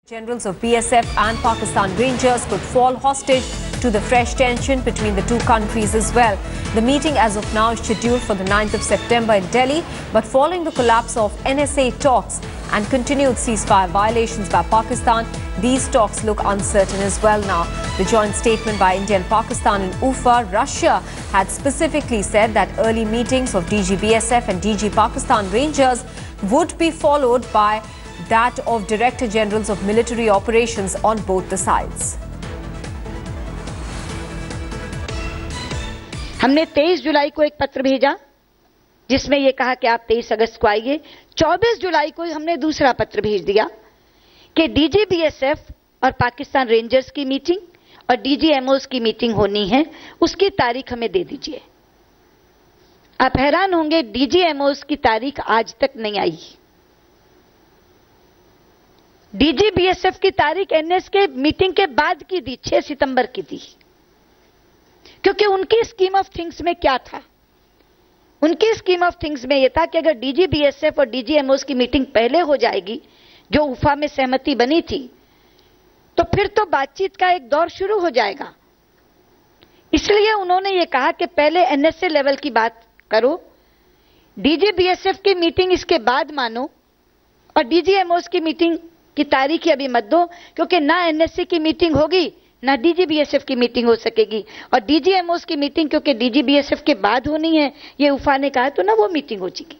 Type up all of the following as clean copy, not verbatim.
Generals of BSF and Pakistan Rangers could fall hostage to the fresh tension between the two countries as well. The meeting as of now is scheduled for the 9th of September in Delhi, but following the collapse of NSA talks and continued ceasefire violations by Pakistan, these talks look uncertain as well now. The joint statement by India and Pakistan in Ufa, Russia, had specifically said that early meetings of DG BSF and DG Pakistan Rangers would be followed by that of Director Generals of Military Operations on both the sides. हमने 23 जुलाई को एक पत्र भेजा जिसमें ये कहा कि आप 23 अगस्त को आइए। 24 जुलाई को हमने दूसरा पत्र भेज दिया कि डीजी बीएसएफ और पाकिस्तान रेंजर्स की मीटिंग और डीजी एमओस की मीटिंग होनी है, उसकी तारीख हमें दे दीजिए। आप हैरान होंगे, डीजी एमओस की तारीख आज तक नहीं आई। डीजी बीएसएफ की तारीख एनएस के मीटिंग के बाद की दी, 6 सितंबर की थी, क्योंकि उनकी स्कीम ऑफ थिंग्स में क्या था? उनकी स्कीम ऑफ थिंग्स में यह था कि अगर डीजी बीएसएफ और डीजी एमओस की मीटिंग पहले हो जाएगी, जो उफा में सहमति बनी थी, तो फिर तो बातचीत का एक दौर शुरू हो जाएगा। इसलिए उन्होंने ये कहा कि पहले एनएसए लेवल की बात करो, डीजी बीएसएफ की मीटिंग इसके बाद मानो, और डीजी एमओस की मीटिंग की तारीख अभी मत दो, क्योंकि ना एनएसए की मीटिंग होगी ना डीजी बीएसएफ की मीटिंग हो सकेगी। और डीजी एमओस की मीटिंग क्योंकि डीजी बीएसएफ के बाद होनी है, ये उफा ने कहा, तो ना वो मीटिंग हो जाएगी।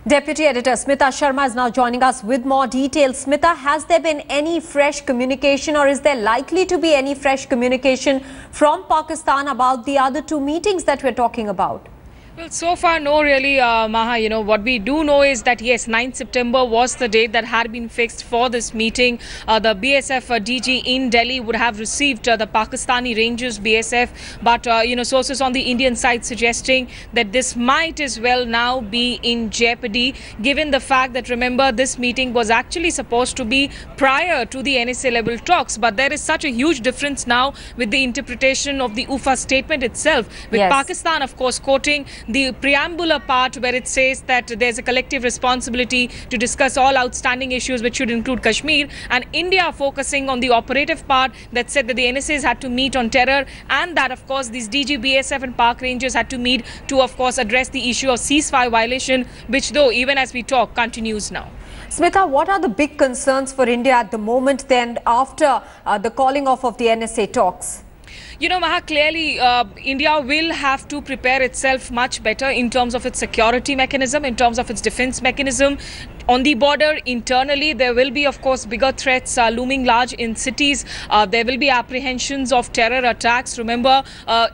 Deputy Editor Smita Sharma is now joining us with more details. Smita, has there been any fresh communication, or is there likely to be any fresh communication from Pakistan about the other two meetings that we're talking about? Well, so far, no, really, Maha. You know, what we do know is that, yes, 9th September was the date that had been fixed for this meeting. The BSF DG in Delhi would have received the Pakistani Rangers BSF, but, you know, sources on the Indian side suggesting that this might as well now be in jeopardy, given the fact that, remember, this meeting was actually supposed to be prior to the NSA level talks, but there is such a huge difference now with the interpretation of the UFA statement itself, with Pakistan, of course, quoting the preambular part where it says that there's a collective responsibility to discuss all outstanding issues, which should include Kashmir, and India focusing on the operative part that said that the NSAs had to meet on terror, and that, of course, these DG BSF and Pak Rangers had to meet to, of course, address the issue of ceasefire violation, which, though, even as we talk, continues now. Smita, what are the big concerns for India at the moment then after the calling off of the NSA talks? You know, Maha, clearly India will have to prepare itself much better in terms of its security mechanism, in terms of its defense mechanism. On the border, internally, there will be, of course, bigger threats looming large in cities. There will be apprehensions of terror attacks. Remember,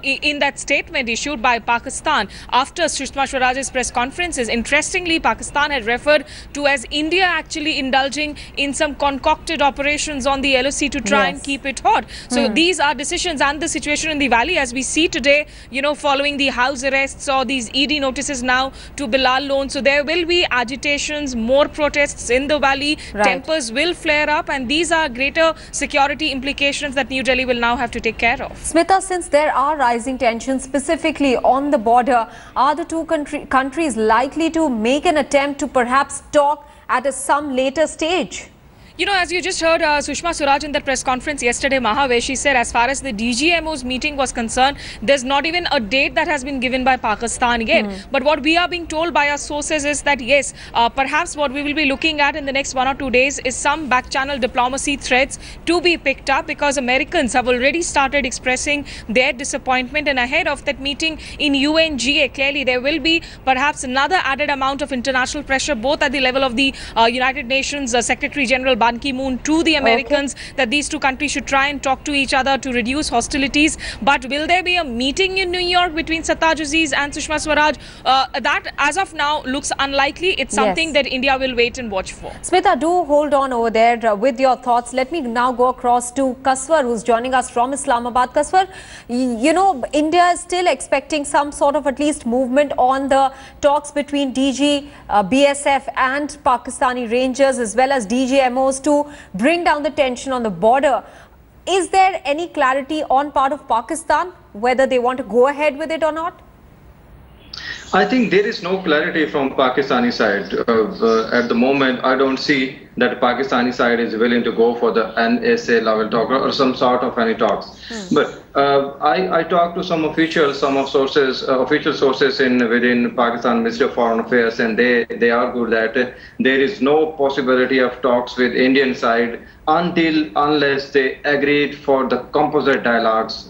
in that statement issued by Pakistan after Sushma Swaraj's press conferences, interestingly, Pakistan had referred to as India actually indulging in some concocted operations on the LOC to try and keep it hot. So these are decisions, and the situation in the valley, as we see today, you know, following the house arrests or these ED notices now to Bilal loan. So there will be agitations, more protests in the valley, tempers will flare up, and these are greater security implications that New Delhi will now have to take care of. Smita, since there are rising tensions specifically on the border, are the two countries likely to make an attempt to perhaps talk at some later stage? You know, as you just heard Sushma Swaraj in that press conference yesterday, Maha, where she said as far as the DGMO's meeting was concerned, there's not even a date that has been given by Pakistan yet. But what we are being told by our sources is that, yes, perhaps what we will be looking at in the next 1 or 2 days is some back-channel diplomacy threads to be picked up, because Americans have already started expressing their disappointment. And ahead of that meeting in UNGA, clearly there will be perhaps another added amount of international pressure, both at the level of the United Nations Secretary General Ban Ki-moon to the Americans, that these two countries should try and talk to each other to reduce hostilities. But will there be a meeting in New York between Sattaj Aziz and Sushma Swaraj? That, as of now, looks unlikely. It's something that India will wait and watch for. Smita, do hold on over there with your thoughts. Let me now go across to Kaswar, who's joining us from Islamabad. Kaswar, you know, India is still expecting some sort of at least movement on the talks between DG BSF and Pakistani Rangers, as well as DGMOs, to bring down the tension on the border. Is there any clarity on part of Pakistan whether they want to go ahead with it or not? I think there is no clarity from Pakistani side. At the moment, I don't see that Pakistani side is willing to go for the NSA level talk or some sort of any talks. But I talked to some officials, some of sources, official sources within Pakistan Ministry of Foreign Affairs, and they argue that there is no possibility of talks with Indian side unless they agreed for the composite dialogues.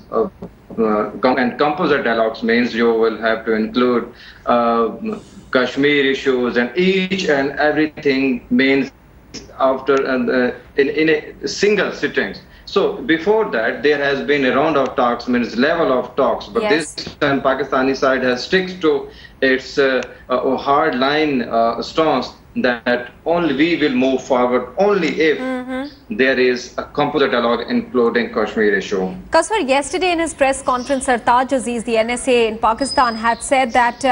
And composite dialogues means you will have to include Kashmir issues and each and everything means after in a single sitting. So before that, there has been a round of talks, means level of talks, but Yes. this time Pakistani side has stick to its hard line stance that only we will move forward only if there is a composite dialogue including Kashmir issue. Kaswar, yesterday in his press conference, Sartaj Aziz, the NSA in Pakistan, had said that,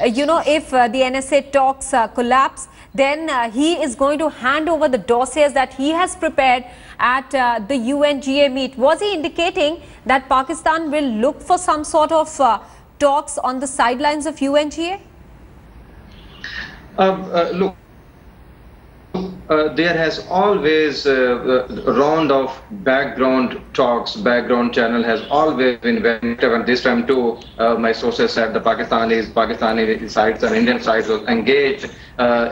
if the NSA talks collapse, then he is going to hand over the dossiers that he has prepared at the UNGA meet. Was he indicating that Pakistan will look for some sort of talks on the sidelines of UNGA? Look, there has always a round of background talks, background channel has always been very active, and this time too, my sources said the Pakistani sides and Indian sides will engage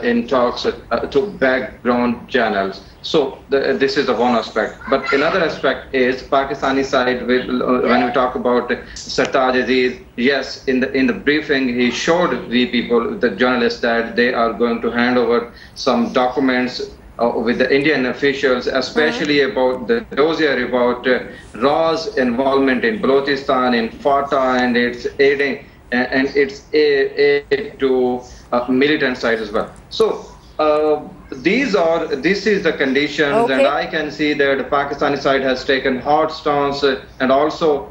in talks to background channels. So this is the one aspect. But another aspect is Pakistani side. When we talk about Sartaj Aziz, yes, in the briefing he showed the people, the journalists, that they are going to hand over some documents with the Indian officials, especially about the dossier about Raw's involvement in Balochistan, in Fatah, and its aiding and its aid to militant sides as well. So this is the conditions, Okay. and I can see that the Pakistani side has taken hard stance, and also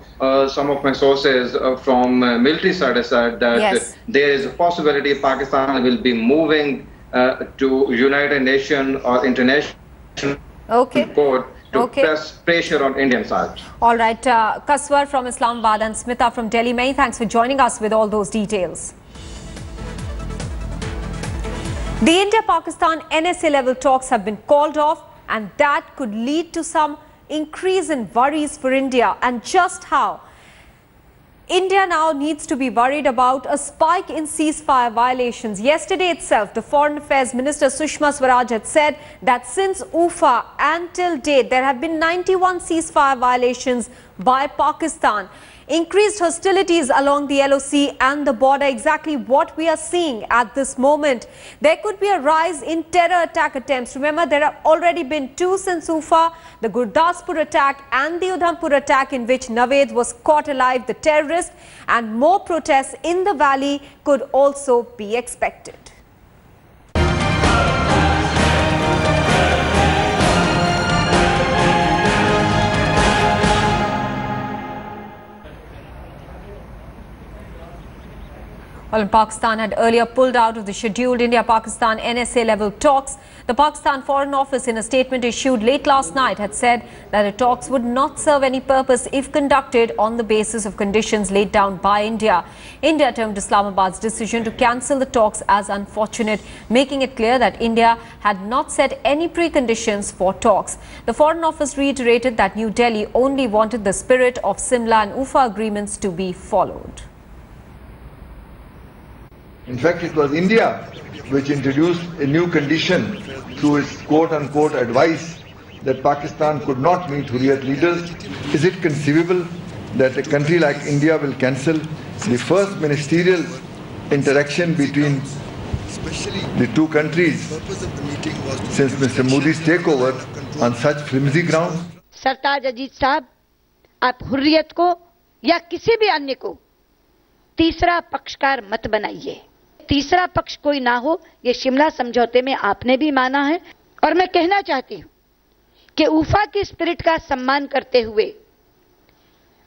some of my sources from military side have said that Yes. there is a possibility Pakistan will be moving to United Nations or international court to press pressure on Indian side. All right, Kaswar from Islamabad and Smita from Delhi. Many thanks for joining us with all those details. The India-Pakistan NSA level talks have been called off, and that could lead to some increase in worries for India. And just how? India now needs to be worried about a spike in ceasefire violations. Yesterday itself, the Foreign Affairs Minister Sushma Swaraj had said that since UFA until date, there have been 91 ceasefire violations by Pakistan. Increased hostilities along the LOC and the border, exactly what we are seeing at this moment. There could be a rise in terror attack attempts. Remember, there have already been 2 since Ufa, the Gurdaspur attack and the Udhampur attack, in which Naved was caught alive, the terrorist, and more protests in the valley could also be expected. Well, Pakistan had earlier pulled out of the scheduled India-Pakistan NSA level talks. The Pakistan Foreign Office, in a statement issued late last night, had said that the talks would not serve any purpose if conducted on the basis of conditions laid down by India. India termed Islamabad's decision to cancel the talks as unfortunate, making it clear that India had not set any preconditions for talks. The Foreign Office reiterated that New Delhi only wanted the spirit of Simla and UFA agreements to be followed. In fact, it was India which introduced a new condition through its quote-unquote advice that Pakistan could not meet Hurriyat leaders. Is it conceivable that a country like India will cancel the first ministerial interaction between the two countries since Mr. Modi's takeover on such flimsy grounds? सरताज अजीज साहब, आप हुर्रियत को या किसी भी अन्य को तीसरा पक्षकार मत बनाइए। तीसरा पक्ष कोई ना हो, ये शिमला समझौते में आपने भी माना है। और मैं कहना चाहती हूं कि उफा की स्पिरिट का सम्मान करते हुए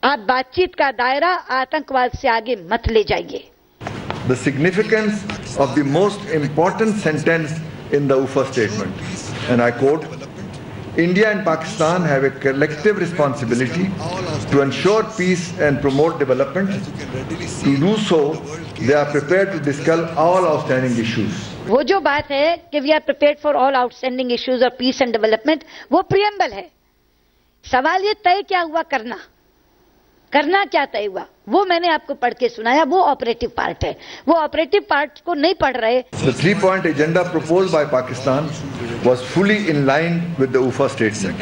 आप बातचीत का दायरा आतंकवाद से आगे मत ले जाइए। The significance of the most important sentence in the UFA statement, and I quote, India and Pakistan have a collective responsibility to ensure peace and promote development. To do so, they are prepared to discuss all outstanding issues. वो जो बात है कि we are prepared for all outstanding issues और peace and development, वो preamble है। सवाल ये तय क्या हुआ, करना क्या तय हुआ, वो मैंने आपको पढ़ के सुनाया, वो ऑपरेटिव पार्ट है। वो ऑपरेटिव पार्ट को नहीं पढ़ रहे। The 3-point agenda proposed by Pakistan was fully in line with the UFA statement.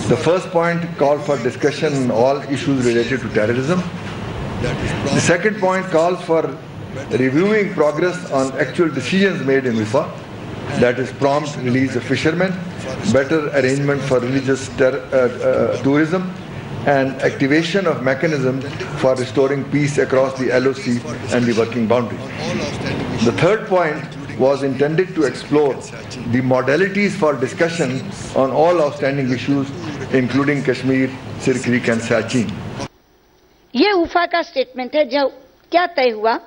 The first point called for discussion on all issues related to terrorism. The second point calls for reviewing progress on actual decisions made in UFA, that is prompt release of fishermen, better arrangement for religious tourism, and activation of mechanism for restoring peace across the LOC and the working boundary. The third point was intended to explore the modalities for discussion on all outstanding issues, including Kashmir, Sir Creek and Siachen. ये उफा का statement है। जो क्या तय हुआ,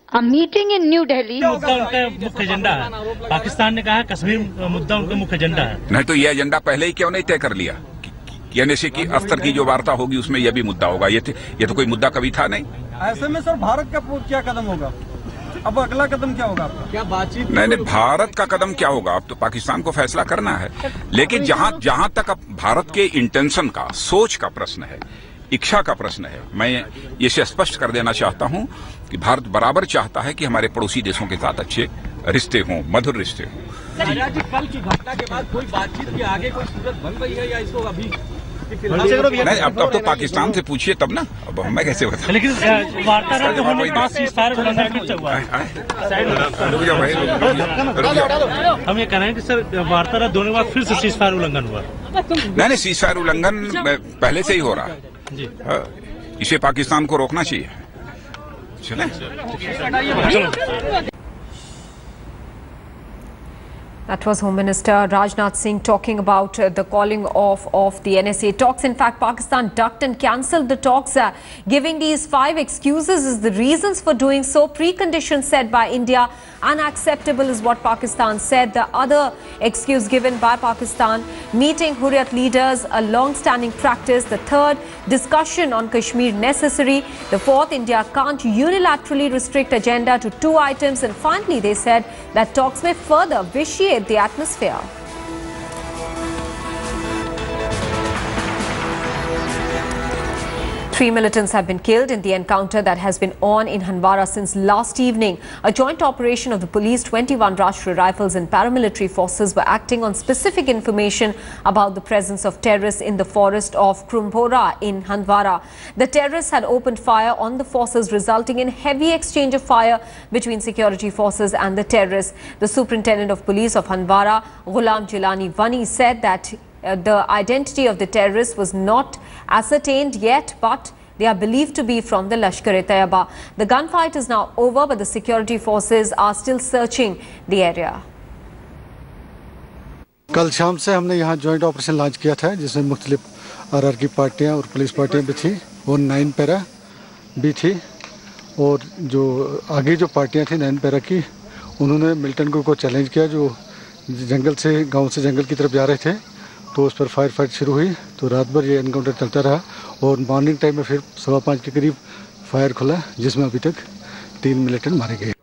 A meeting in New Delhi. मुद्दा उनका मुख्य एजेंडा है। पाकिस्तान ने कहा कश्मीर मुद्दा उनका मुख्य एजेंडा है। नहीं तो ये एजेंडा पहले ही क्यों नहीं तय कर लिया? NSA की स्तर की जो वार्ता होगी उसमें यह भी मुद्दा होगा। ये तो कोई मुद्दा कभी था नहीं। ऐसे में सर भारत का क्या कदम होगा? अब अगला कदम क्या होगा आपका? क्या बातचीत? नहीं, भारत का कदम क्या होगा, अब तो पाकिस्तान को फैसला करना है। लेकिन जहां तक अब भारत के इंटेंशन का, सोच का प्रश्न है, इच्छा का प्रश्न है, मैं इसे स्पष्ट कर देना चाहता हूं कि भारत बराबर चाहता है कि हमारे पड़ोसी देशों के साथ अच्छे रिश्ते हों, मधुर रिश्ते हों। कल की घटना के बाद कोई बातचीत के आगे कोई सूरत बन रही है या इसको अभी? नहीं, अब तो पाकिस्तान से पूछिए तब ना, अब मैं कैसे बताऊं? लेकिन वार्ता रद्द होने के बाद सीज़फायर उल्लंघन फिर से हुआ। हम ये कह रहे हैं कि सर वार्ता रद्द होने के बाद फिर से सीज़फायर उल्लंघन हुआ। नहीं, सीज़फायर उल्लंघन पहले से ही हो रहा है। इसे पाकिस्तान को रोकना चाहिए। चलें। That was Home Minister Rajnath Singh talking about the calling off of the NSA talks. In fact, Pakistan ducked and cancelled the talks, giving these 5 excuses as the reasons for doing so. Preconditions set by India unacceptable is what Pakistan said. The other excuse given by Pakistan, meeting Hurriyat leaders, a long-standing practice. The third, discussion on Kashmir necessary. The fourth, India can't unilaterally restrict agenda to 2 items. And finally, they said that talks may further vitiate the atmosphere. 3 militants have been killed in the encounter that has been on in Handwara since last evening. A joint operation of the police, 21 Rashtriya Rifles and paramilitary forces were acting on specific information about the presence of terrorists in the forest of Krumbhora in Handwara. The terrorists had opened fire on the forces, resulting in heavy exchange of fire between security forces and the terrorists. The superintendent of police of Handwara, Ghulam Jilani Vani, said that the identity of the terrorists was not ascertained yet, but they are believed to be from the Lashkar-e-Taiba. The gunfight is now over, but the security forces are still searching the area. कल शाम से हमने यहाँ joint operation launch किया था, जिसमें मुख्तलिफ RR की पार्टियाँ और पुलिस पार्टियाँ भी थी और 9 पैरा भी थी। और जो आगे जो पार्टियाँ थी 9 पैरा की, उन्होंने मिलिटेंट को चैलेंज किया जो जंगल से, गांव से जंगल की तरफ जा रहे थे, तो उस पर फाइट शुरू हुई। तो रात भर ये एनकाउंटर चलता रहा और मॉर्निंग टाइम में फिर 5:15 के करीब फायर खुला, जिसमें अभी तक 3 मिलिटेंट मारे गए।